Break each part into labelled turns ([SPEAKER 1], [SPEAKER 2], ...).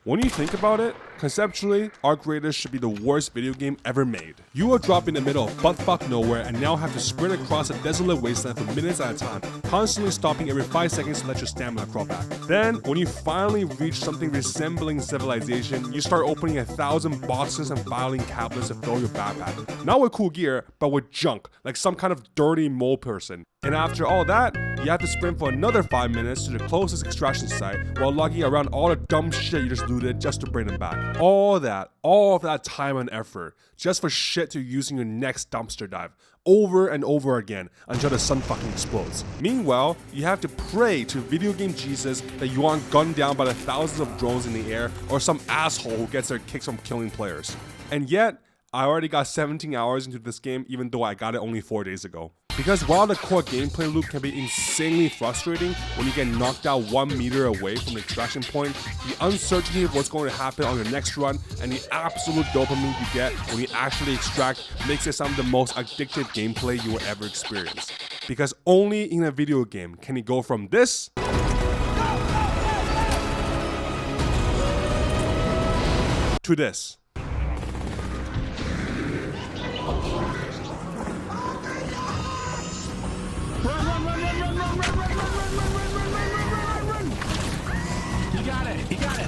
[SPEAKER 1] When you think about it, conceptually, Arc Raiders should be the worst video game ever made. You are dropped in the middle of buttfuck nowhere and now have to sprint across a desolate wasteland for minutes at a time, constantly stopping every 5 seconds to let your stamina crawl back. Then, when you finally reach something resembling civilization, you start opening 1,000 boxes and filing cabinets to fill your backpack. Not with cool gear, but with junk, like some kind of dirty mole person. And after all that, you have to sprint for another 5 minutes to the closest extraction site while lugging around all the dumb shit you just looted just to bring them back. All of that time and effort, just for shit to use in your next dumpster dive, over and over again until the sun fucking explodes. Meanwhile, you have to pray to video game Jesus that you aren't gunned down by the thousands of drones in the air or some asshole who gets their kicks from killing players. And yet, I already got 17 hours into this game even though I got it only 4 days ago. Because while the core gameplay loop can be insanely frustrating when you get knocked out 1 meter away from the extraction point, the uncertainty of what's going to happen on your next run and the absolute dopamine you get when you actually extract makes it some of the most addictive gameplay you will ever experience. Because only in a video game can you go from this to this.
[SPEAKER 2] He got it.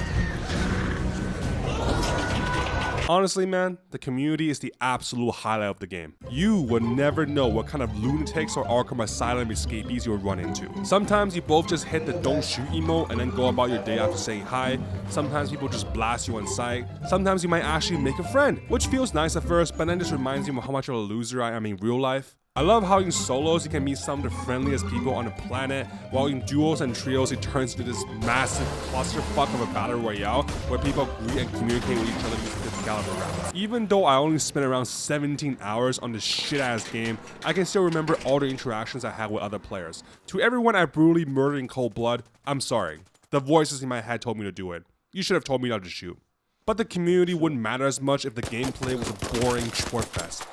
[SPEAKER 1] Honestly, man, the community is the absolute highlight of the game. You would never know what kind of lunatics or Arkham Asylum escapees you'll run into. Sometimes you both just hit the don't shoot emote and then go about your day after saying hi. Sometimes people just blast you on sight. Sometimes you might actually make a friend, which feels nice at first, but then just reminds you of how much of a loser I am in real life. I love how in solos you can meet some of the friendliest people on the planet, while in duos and trios it turns into this massive clusterfuck of a battle royale where people agree and communicate with each other using different caliber rounds. Even though I only spent around 17 hours on this shit-ass game, I can still remember all the interactions I had with other players. To everyone I brutally murdered in cold blood, I'm sorry. The voices in my head told me to do it. You should have told me not to shoot. But the community wouldn't matter as much if the gameplay was a boring chore fest.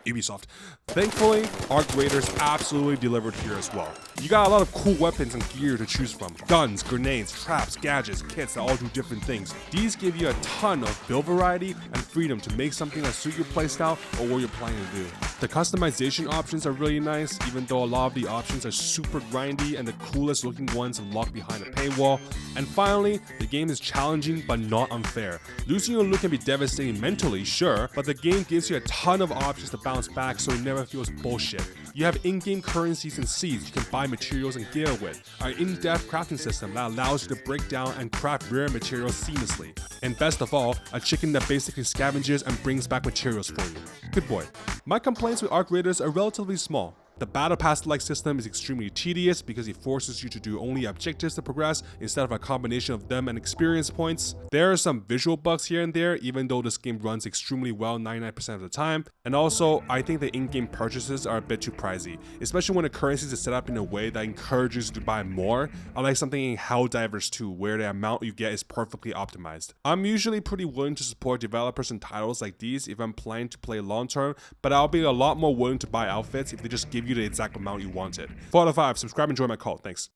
[SPEAKER 1] Ubisoft. Thankfully, Arc Raiders absolutely delivered here as well. You got a lot of cool weapons and gear to choose from. Guns, grenades, traps, gadgets, kits that all do different things. These give you a ton of build variety and freedom to make something that suits your playstyle or what you're planning to do. The customization options are really nice, even though a lot of the options are super grindy and the coolest looking ones are locked behind a paywall. And finally, the game is challenging but not unfair. Losing your loot can be devastating mentally, sure, but the game gives you a ton of options to bounce back so it never feels bullshit. You have in-game currencies and seeds you can buy materials and gear with, an in-depth crafting system that allows you to break down and craft rare materials seamlessly, and best of all, a chicken that basically scavenges and brings back materials for you. Good boy. My complaints with Arc Raiders are relatively small. The battle pass-like system is extremely tedious because it forces you to do only objectives to progress instead of a combination of them and experience points. There are some visual bugs here and there, even though this game runs extremely well 99% of the time. And also, I think the in-game purchases are a bit too pricey, especially when the currencies are set up in a way that encourages you to buy more, unlike something in Helldivers 2 where the amount you get is perfectly optimized. I'm usually pretty willing to support developers and titles like these if I'm planning to play long-term, but I'll be a lot more willing to buy outfits if they just give you the exact amount you wanted. 4 out of 5, subscribe and join my cult, thanks.